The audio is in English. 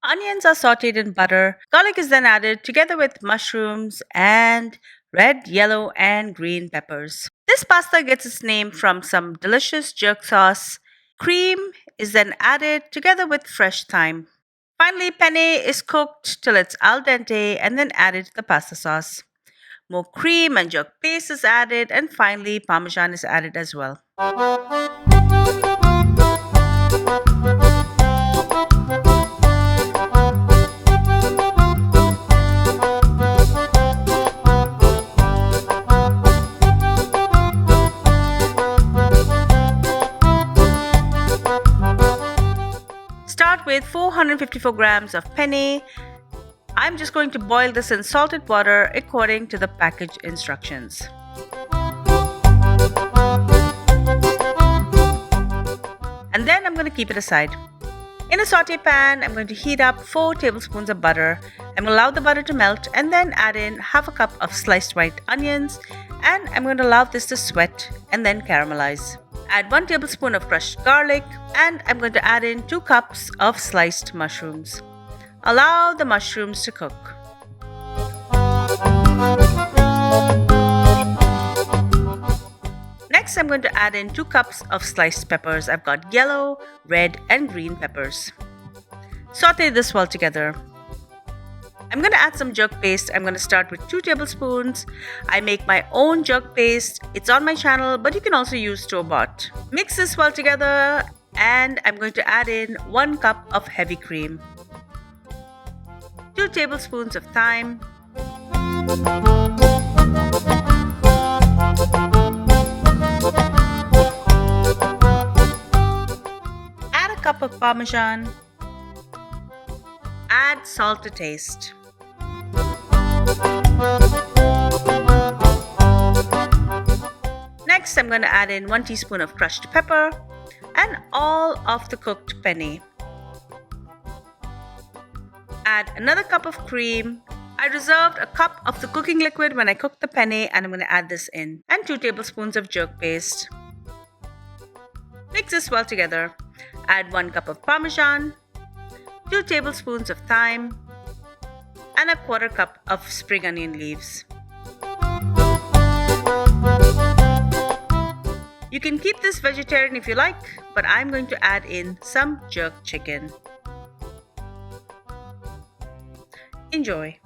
Onions are sauteed in butter. Garlic is then added together with mushrooms and red, yellow, and green peppers. This pasta gets its name from some delicious jerk sauce. Cream is then added together with fresh thyme. Finally, penne is cooked till it's al dente and then added to the pasta sauce. More cream and jerk paste is added, and finally, Parmesan is added as well. Start with 454 grams of penne. I'm just going to boil this in salted water according to the package instructions. And then I'm going to keep it aside. In a saute pan, I'm going to heat up 4 tablespoons of butter. I'm going to allow the butter to melt and then add in half a cup of sliced white onions, and I'm going to allow this to sweat and then caramelize. Add 1 tablespoon of crushed garlic, and I'm going to add in 2 cups of sliced mushrooms. Allow the mushrooms to cook. Next, I'm going to add in 2 cups of sliced peppers. I've got yellow, red, and green peppers. Saute this well together. I'm going to add some jerk paste. I'm going to start with 2 tablespoons. I make my own jerk paste. It's on my channel, but you can also use store-bought. Mix this well together, and I'm going to add in 1 cup of heavy cream, 2 tablespoons of thyme, add a cup of Parmesan, add salt to taste. Next, I'm going to add in 1 teaspoon of crushed pepper and all of the cooked penne. Add another cup of cream. I reserved a cup of the cooking liquid when I cooked the penne, and I'm going to add this in. And 2 tablespoons of jerk paste. Mix this well together. Add 1 cup of Parmesan, 2 tablespoons of thyme, and a 1/4 cup of spring onion leaves. You can keep this vegetarian if you like, but I'm going to add in some jerk chicken. Enjoy.